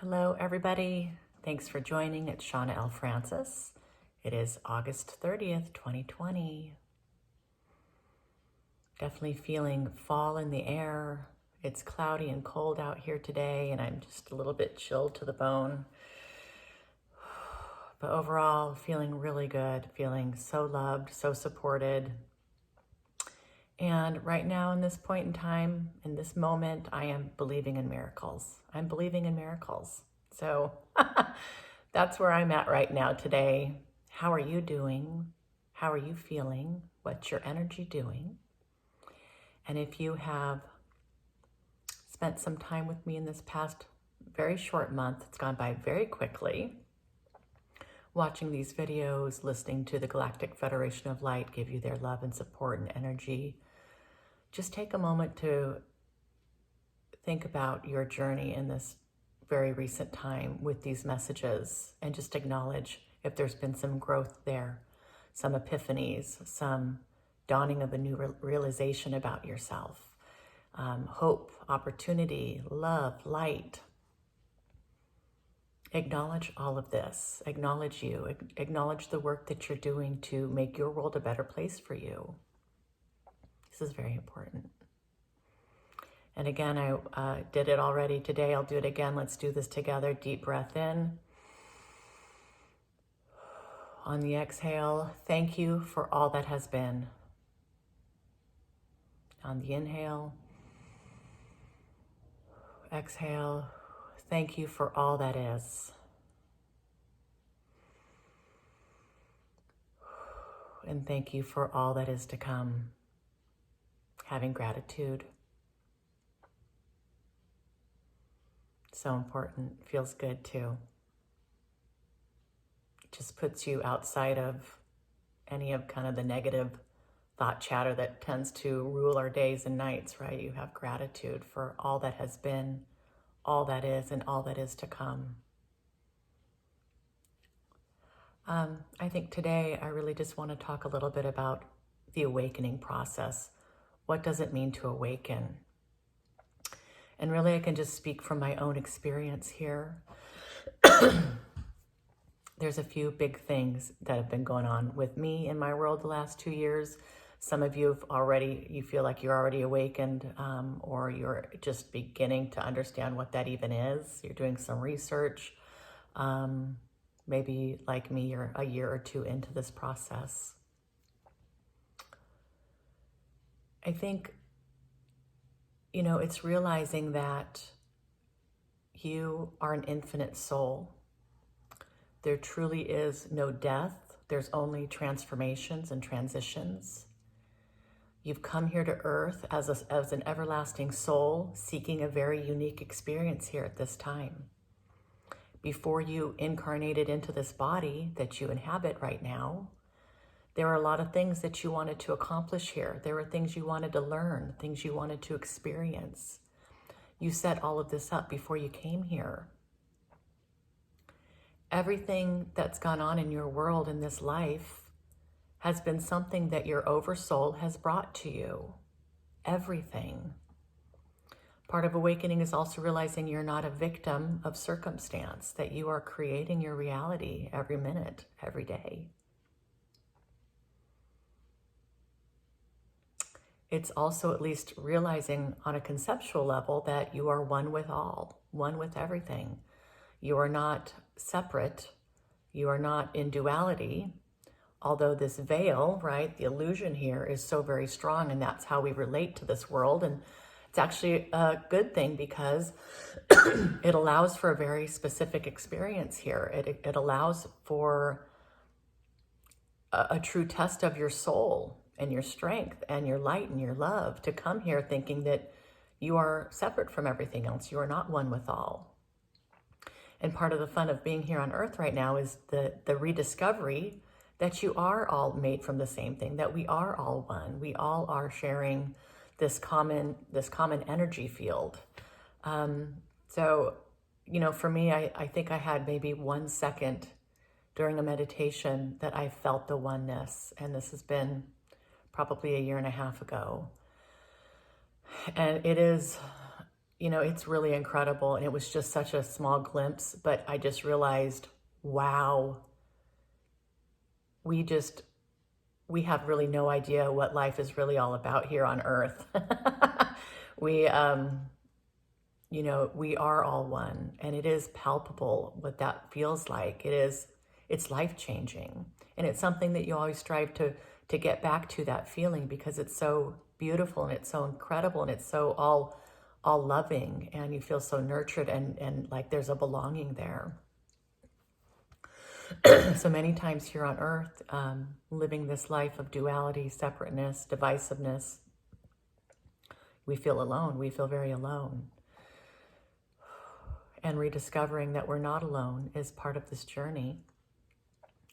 Hello, everybody. Thanks for joining. It's Shawna L. Francis. It is August 30th, 2020. Definitely feeling fall in the air. It's cloudy and cold out here today, and I'm just a little bit chilled to the bone. But overall, feeling really good, feeling so loved, so supported. And right now, in this point in time, in this moment, I am believing in miracles. I'm believing in miracles. So that's where I'm at right now today. How are you doing? How are you feeling? What's your energy doing? And if you have spent some time with me in this past very short month, it's gone by very quickly, watching these videos, listening to the Galactic Federation of Light give you their love and support and energy, just take a moment to think about your journey in this very recent time with these messages and just acknowledge if there's been some growth there, some epiphanies, some dawning of a new realization about yourself, hope, opportunity, love, light. Acknowledge all of this. Acknowledge you. Acknowledge the work that you're doing to make your world a better place for you. This is very important. And again, I did it already today. I'll do it again. Let's do this together. Deep breath in. On the exhale, thank you for all that has been. On the inhale, exhale, thank you for all that is. And thank you for all that is to come. Having gratitude. So important. Feels good too. It just puts you outside of any of kind of the negative thought chatter that tends to rule our days and nights, right? You have gratitude for all that has been, all that is, and all that is to come. I think today I really just want to talk a little bit about the awakening process. What does it mean to awaken? And really I can just speak from my own experience here. There's a few big things that have been going on with me in my world the last 2 years. Some of you you feel like you're already awakened, or you're just beginning to understand what that even is. You're doing some research. Maybe like me, you're a year or two into this process. I think, it's realizing that you are an infinite soul. There truly is no death. There's only transformations and transitions. You've come here to Earth as an everlasting soul, seeking a very unique experience here at this time. Before you incarnated into this body that you inhabit right now, there were a lot of things that you wanted to accomplish here. There were things you wanted to learn, things you wanted to experience. You set all of this up before you came here. Everything that's gone on in your world in this life has been something that your oversoul has brought to you. Everything. Part of awakening is also realizing you're not a victim of circumstance, that you are creating your reality every minute, every day. It's also at least realizing on a conceptual level that you are one with all, one with everything. You are not separate. You are not in duality. Although this veil, right, the illusion here is so very strong, and that's how we relate to this world. And it's actually a good thing because it allows for a very specific experience here. It allows for a true test of your soul and your strength and your light and your love to come here thinking that you are separate from everything else. You are not one with all. And part of the fun of being here on Earth right now is the rediscovery that you are all made from the same thing, that we are all one. We all are sharing this common energy field. So, for me, I think I had maybe 1 second during a meditation that I felt the oneness. And this has been probably 1.5 years ago. And it is it's really incredible. And it was just such a small glimpse, but I just realized, wow, we have really no idea what life is really all about here on Earth. We, we are all one, and it is palpable what that feels like. It's life-changing, and it's something that you always strive to get back to, that feeling, because it's so beautiful and it's so incredible and it's so all loving, and you feel so nurtured and like there's a belonging there. So many times here on Earth, living this life of duality, separateness, divisiveness, we feel alone. We feel very alone. And rediscovering that we're not alone is part of this journey.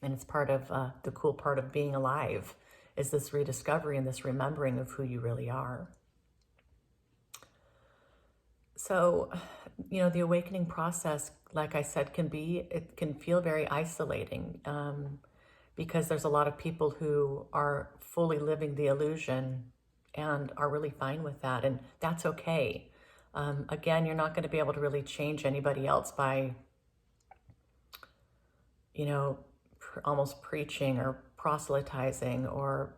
And it's part of the cool part of being alive, is this rediscovery and this remembering of who you really are. So, the awakening process, like I said, it can feel very isolating, because there's a lot of people who are fully living the illusion and are really fine with that. And that's okay. Again, you're not going to be able to really change anybody else by, almost preaching or proselytizing or,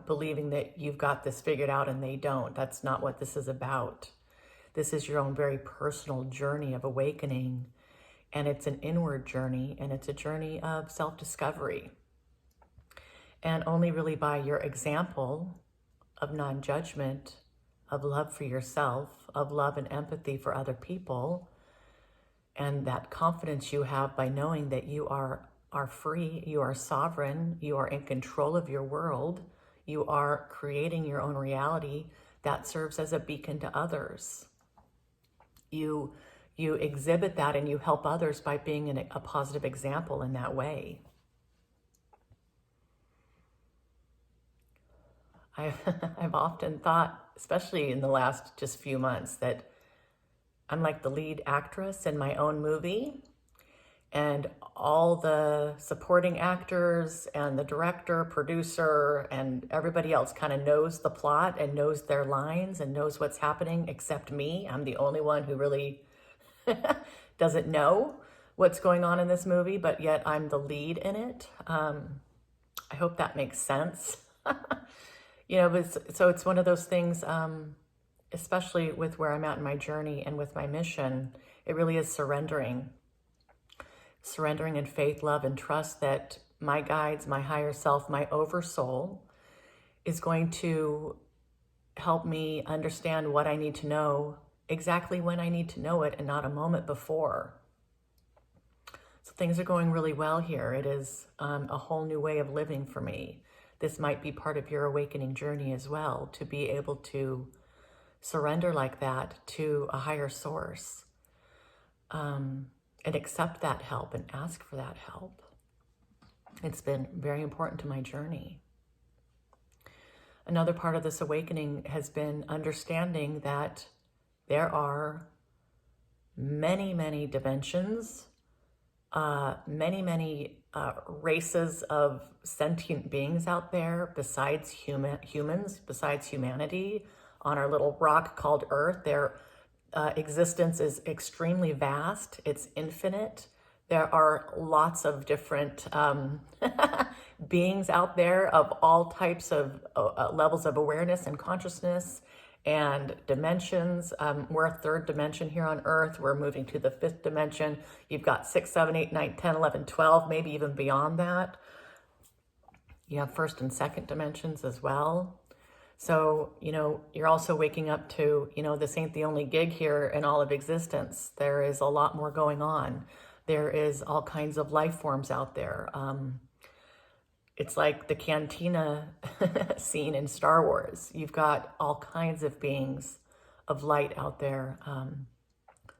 believing that you've got this figured out and they don't. That's not what this is about. This is your own very personal journey of awakening, and it's an inward journey, and it's a journey of self-discovery. And only really by your example of non-judgment, of love for yourself, of love and empathy for other people, and that confidence you have by knowing that you are free, you are sovereign, you are in control of your world, you are creating your own reality, that serves as a beacon to others. You exhibit that and you help others by being a positive example in that way. I've often thought, especially in the last just few months, that I'm like the lead actress in my own movie, and all the supporting actors and the director, producer, and everybody else kind of knows the plot and knows their lines and knows what's happening, except me. I'm the only one who really doesn't know what's going on in this movie, but yet I'm the lead in it. I hope that makes sense. So it's one of those things, especially with where I'm at in my journey and with my mission, it really is surrendering in faith, love, and trust that my guides, my higher self, my oversoul is going to help me understand what I need to know exactly when I need to know it and not a moment before. So things are going really well here. It is a whole new way of living for me. This might be part of your awakening journey as well, to be able to surrender like that to a higher source, and accept that help and ask for that help. It's been very important to my journey. Another part of this awakening has been understanding that there are many, many dimensions, many races of sentient beings out there besides humans, besides humanity on our little rock called Earth. Their existence is extremely vast. It's infinite. There are lots of different beings out there of all types of levels of awareness and consciousness and dimensions. We're a third dimension here on Earth. We're moving to the fifth dimension. You've got 6, 7, 8, 9, 10, 11, 12, maybe even beyond that. You have first and second dimensions as well. So, you're also waking up to, this ain't the only gig here in all of existence. There is a lot more going on. There is all kinds of life forms out there. It's like the cantina scene in Star Wars. You've got all kinds of beings of light out there.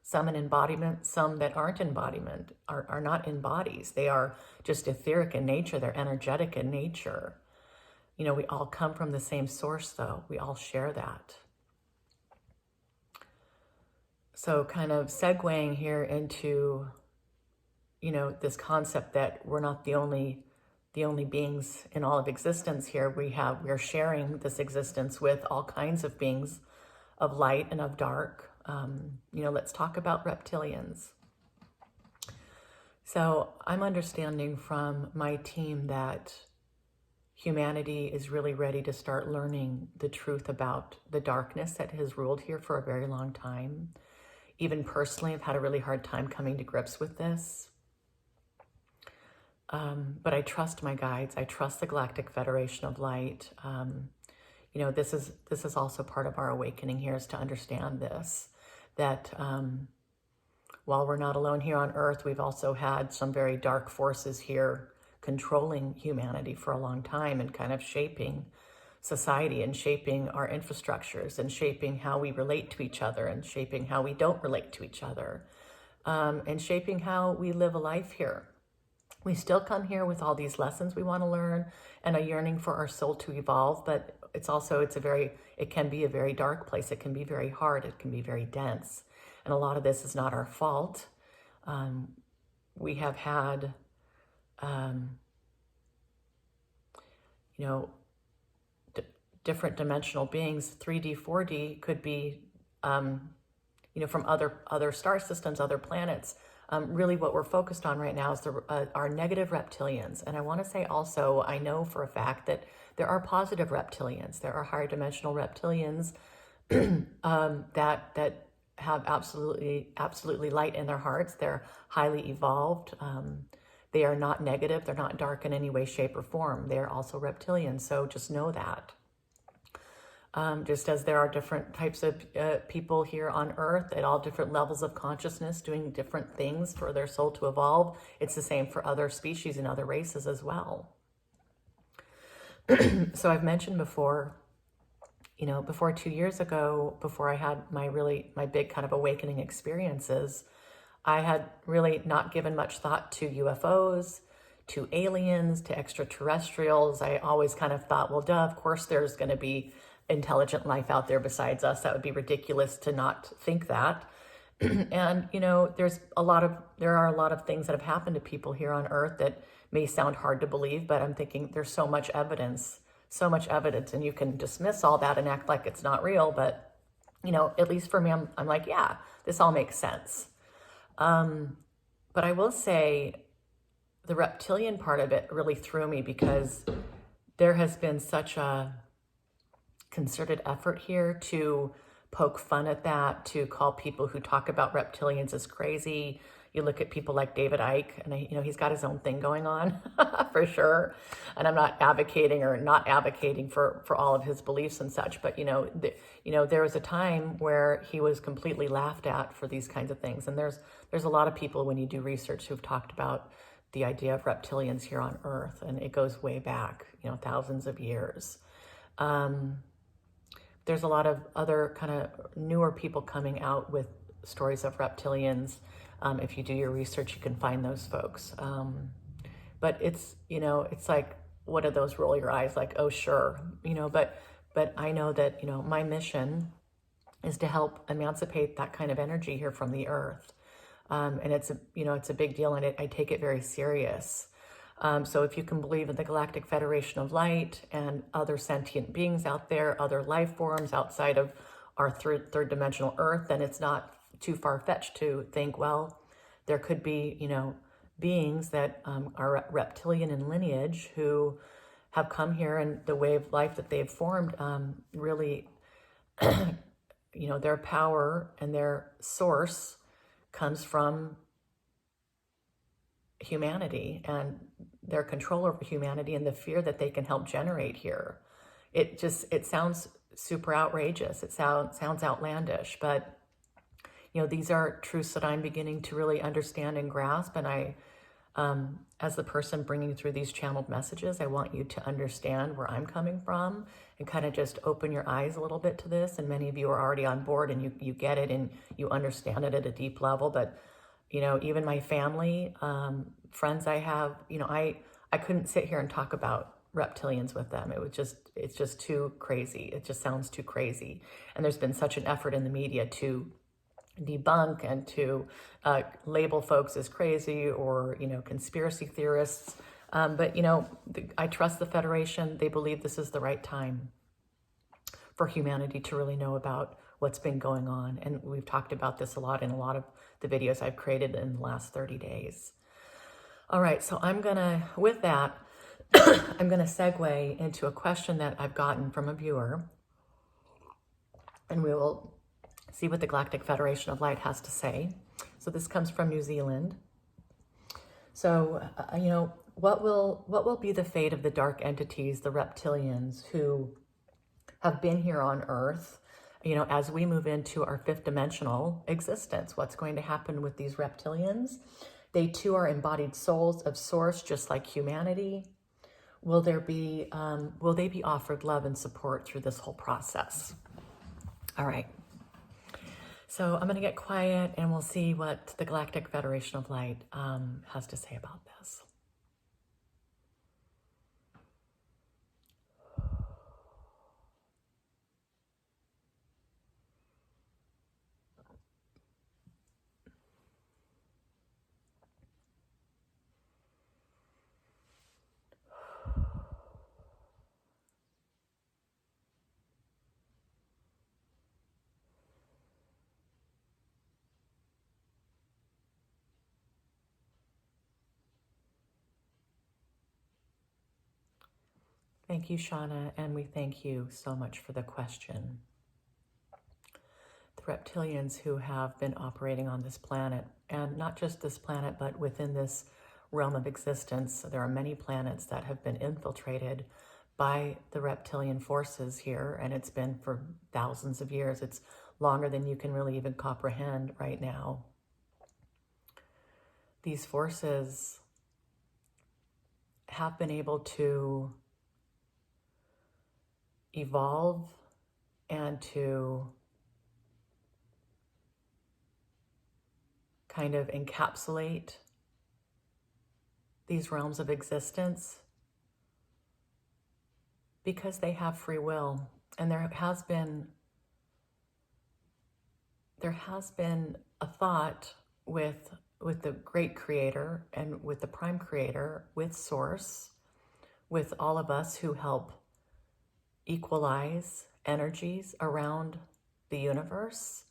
Some in embodiment, some that aren't embodiment, are not in bodies. They are just etheric in nature. They're energetic in nature. We all come from the same source, though. We all share that. So kind of segueing here into, this concept that we're not the only beings in all of existence here. We're sharing this existence with all kinds of beings of light and of dark. Let's talk about reptilians. So I'm understanding from my team that humanity is really ready to start learning the truth about the darkness that has ruled here for a very long time. Even personally, I've had a really hard time coming to grips with this. But I trust my guides. I trust the Galactic Federation of Light. This is also part of our awakening here, is to understand this, that while we're not alone here on Earth, we've also had some very dark forces here controlling humanity for a long time and kind of shaping society and shaping our infrastructures and shaping how we relate to each other and shaping how we don't relate to each other, and shaping how we live a life here. We still come here with all these lessons we want to learn and a yearning for our soul to evolve, but it can be a very dark place. It can be very hard. It can be very dense. And a lot of this is not our fault. We have had, different dimensional beings. 3D, 4D could be, from other star systems, other planets. Really what we're focused on right now is our negative reptilians. And I want to say also, I know for a fact that there are positive reptilians. There are higher dimensional reptilians that have absolutely light in their hearts. They're highly evolved. They are not negative. They're not dark in any way, shape, or form. They're also reptilians. So just know that. Just as there are different types of people here on Earth at all different levels of consciousness doing different things for their soul to evolve, it's the same for other species and other races as well. So I've mentioned before, before 2 years ago, before I had my big kind of awakening experiences, I had really not given much thought to UFOs, to aliens, to extraterrestrials. I always kind of thought, well, duh, of course there's going to be intelligent life out there besides us. That would be ridiculous to not think that. And, there are a lot of things that have happened to people here on Earth that may sound hard to believe, but I'm thinking there's so much evidence, and you can dismiss all that and act like it's not real. But, at least for me, I'm like, yeah, this all makes sense. But I will say the reptilian part of it really threw me, because there has been such a concerted effort here to poke fun at that, to call people who talk about reptilians as crazy. You look at people like David Icke, and he's got his own thing going on for sure. And I'm not advocating for all of his beliefs and such, but there was a time where he was completely laughed at for these kinds of things. And there's a lot of people, when you do research, who've talked about the idea of reptilians here on Earth, and it goes way back, thousands of years. There's a lot of other kind of newer people coming out with stories of reptilians. If you do your research, you can find those folks. But it's like, what are those roll your eyes like, oh, sure, but I know that, my mission is to help emancipate that kind of energy here from the Earth. And it's a big deal, and I take it very serious. So if you can believe in the Galactic Federation of Light and other sentient beings out there, other life forms outside of our third dimensional Earth, then it's not too far-fetched to think, well, there could be, beings that are reptilian in lineage who have come here, and the way of life that they've formed really, their power and their source comes from humanity and their control over humanity and the fear that they can help generate here. It sounds super outrageous. It sounds outlandish, but these are truths that I'm beginning to really understand and grasp. And I, as the person bringing through these channeled messages, I want you to understand where I'm coming from and kind of just open your eyes a little bit to this. And many of you are already on board, and you get it and you understand it at a deep level. But even my family, friends I have, I couldn't sit here and talk about reptilians with them. It's just too crazy. It just sounds too crazy. And there's been such an effort in the media to debunk and to label folks as crazy or, conspiracy theorists. But I trust the Federation. They believe this is the right time for humanity to really know about what's been going on. And we've talked about this a lot in a lot of the videos I've created in the last 30 days. All right, so with that, I'm gonna segue into a question that I've gotten from a viewer, and we will see what the Galactic Federation of Light has to say. So this comes from New Zealand. So, what will be the fate of the dark entities, the reptilians, who have been here on Earth, as we move into our fifth dimensional existence? What's going to happen with these reptilians? They too are embodied souls of Source, just like humanity. Will they be offered love and support through this whole process? All right. So I'm going to get quiet and we'll see what the Galactic Federation of Light has to say about this. Thank you, Shawna, and we thank you so much for the question. The reptilians who have been operating on this planet, and not just this planet, but within this realm of existence, there are many planets that have been infiltrated by the reptilian forces here, and it's been for thousands of years. It's longer than you can really even comprehend right now. These forces have been able to evolve and to kind of encapsulate these realms of existence because they have free will. And there has been a thought with the great creator and with the prime creator, with Source, with all of us who help equalize energies around the universe,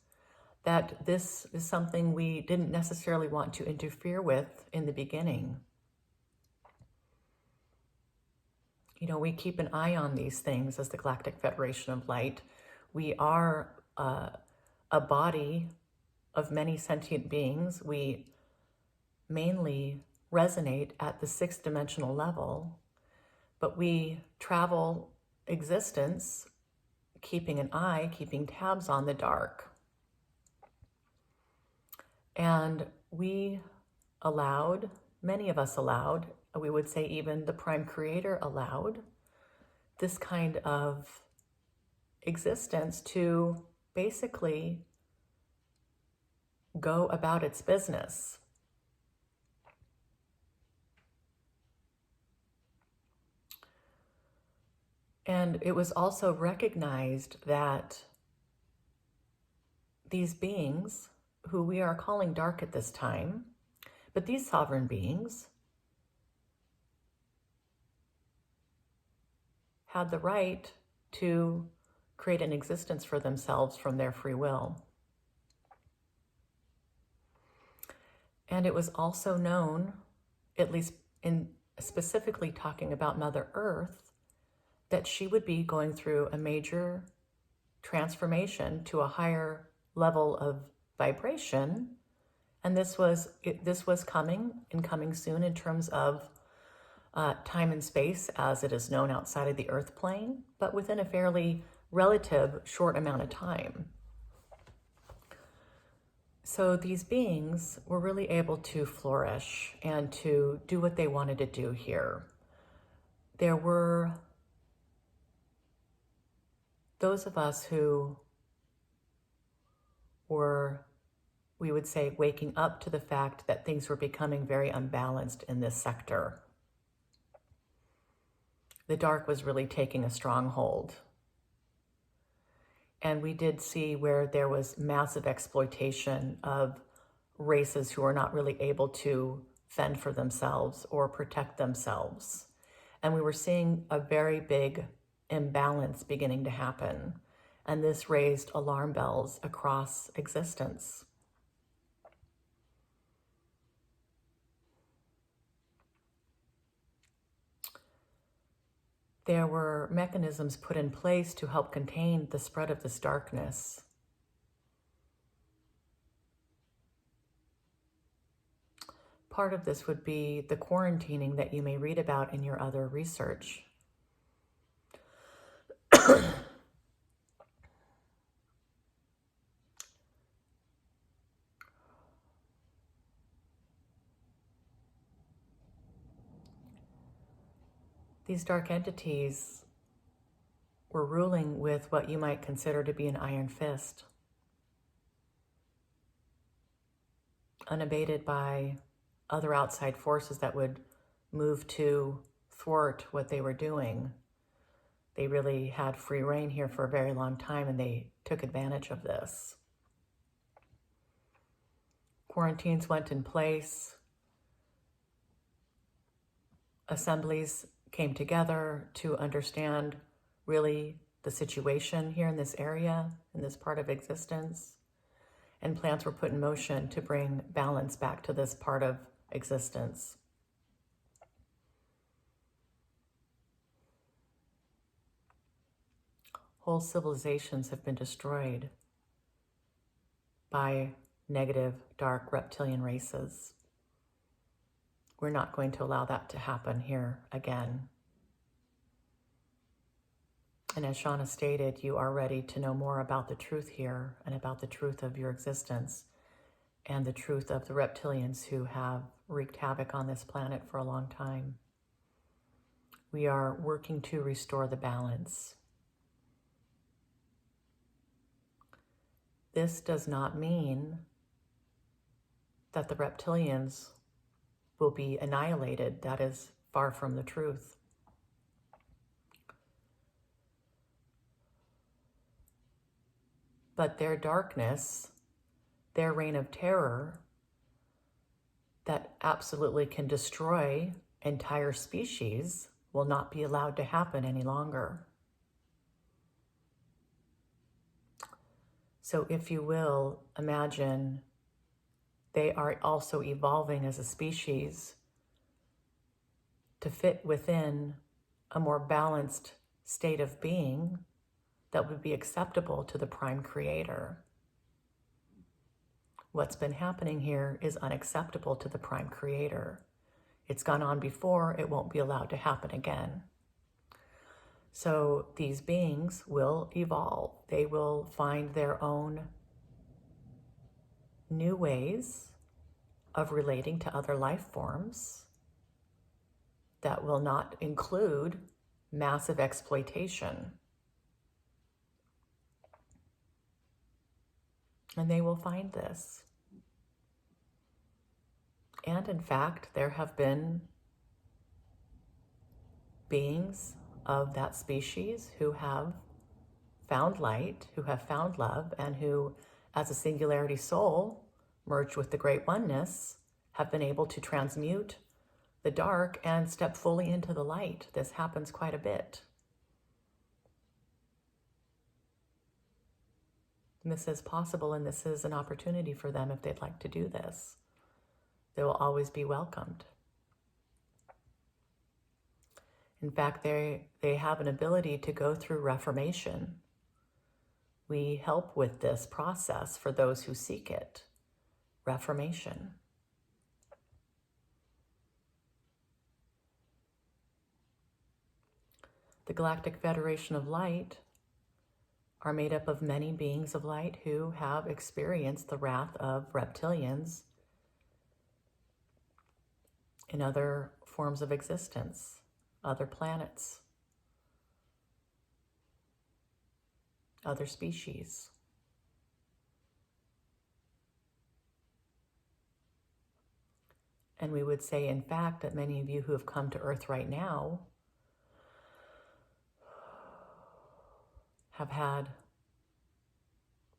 that this is something we didn't necessarily want to interfere with in the beginning. We keep an eye on these things as the Galactic Federation of Light. We are a body of many sentient beings. We mainly resonate at the sixth dimensional level, but we travel existence, keeping an eye, keeping tabs on the dark. And many of us allowed, we would say even the prime creator allowed, this kind of existence to basically go about its business. And it was also recognized that these beings, who we are calling dark at this time, but these sovereign beings had the right to create an existence for themselves from their free will. And it was also known, at least in specifically talking about Mother Earth, that she would be going through a major transformation to a higher level of vibration. And this was coming soon in terms of time and space as it is known outside of the Earth plane, but within a fairly relative short amount of time. So these beings were really able to flourish and to do what they wanted to do here. There were those of us who were, we would say, waking up to the fact that things were becoming very unbalanced in this sector. The dark was really taking a stronghold. And we did see where there was massive exploitation of races who are not really able to fend for themselves or protect themselves. And we were seeing a very big imbalance beginning to happen. And this raised alarm bells across existence. There were mechanisms put in place to help contain the spread of this darkness. Part of this would be the quarantining that you may read about in your other research. These dark entities were ruling with what you might consider to be an iron fist, unabated by other outside forces that would move to thwart what they were doing. They really had free reign here for a very long time, and they took advantage of this. Quarantines went in place. Assemblies came together to understand really the situation here in this area, in this part of existence. And plans were put in motion to bring balance back to this part of existence. Whole civilizations have been destroyed by negative, dark reptilian races. We're not going to allow that to happen here again. And as Shawna stated, you are ready to know more about the truth here and about the truth of your existence and the truth of the reptilians who have wreaked havoc on this planet for a long time. We are working to restore the balance. This does not mean that the reptilians will be annihilated. That is far from the truth. But their darkness, their reign of terror that absolutely can destroy entire species will not be allowed to happen any longer. So if you will, imagine they are also evolving as a species to fit within a more balanced state of being that would be acceptable to the Prime Creator. What's been happening here is unacceptable to the Prime Creator. It's gone on before, it won't be allowed to happen again. So these beings will evolve. They will find their own new ways of relating to other life forms that will not include massive exploitation. And they will find this. And in fact, there have been beings of that species who have found light, who have found love, and who, as a singularity soul, merged with the great oneness, have been able to transmute the dark and step fully into the light. This happens quite a bit. And this is possible, and this is an opportunity for them if they'd like to do this. They will always be welcomed. In fact, they have an ability to go through reformation. We help with this process for those who seek it. Reformation. The Galactic Federation of Light are made up of many beings of light who have experienced the wrath of reptilians in other forms of existence, other planets, other species. And we would say, in fact, that many of you who have come to Earth right now have had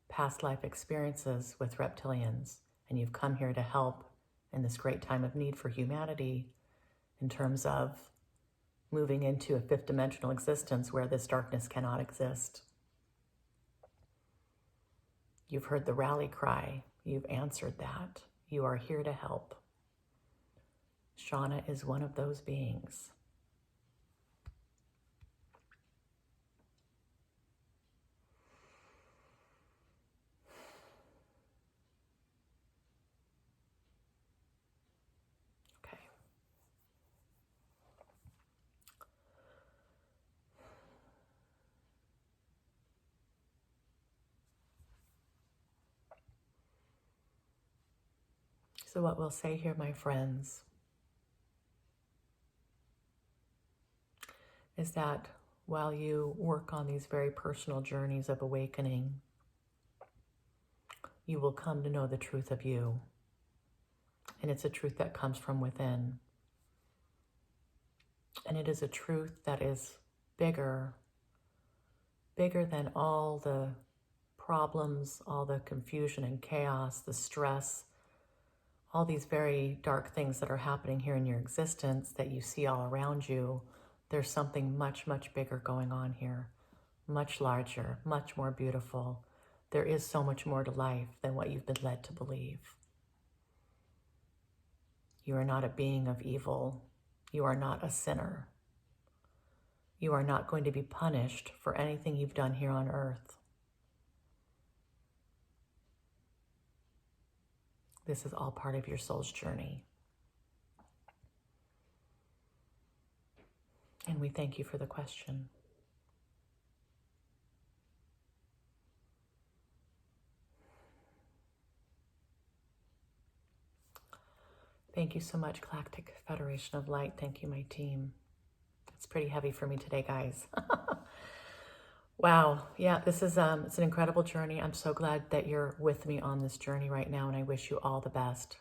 past life experiences with reptilians, and you've come here to help in this great time of need for humanity in terms of moving into a fifth dimensional existence where this darkness cannot exist. You've heard the rally cry. You've answered that. You are here to help. Shawna is one of those beings. Okay. So what we'll say here, my friends, is that while you work on these very personal journeys of awakening, you will come to know the truth of you. And it's a truth that comes from within. And it is a truth that is bigger than all the problems, all the confusion and chaos, the stress, all these very dark things that are happening here in your existence that you see all around you. There's something much, much bigger going on here, much larger, much more beautiful. There is so much more to life than what you've been led to believe. You are not a being of evil. You are not a sinner. You are not going to be punished for anything you've done here on earth. This is all part of your soul's journey. And we thank you for the question. Thank you so much, Galactic Federation of Light. Thank you, my team. It's pretty heavy for me today, guys. Wow. Yeah, this is it's an incredible journey. I'm so glad that you're with me on this journey right now, and I wish you all the best.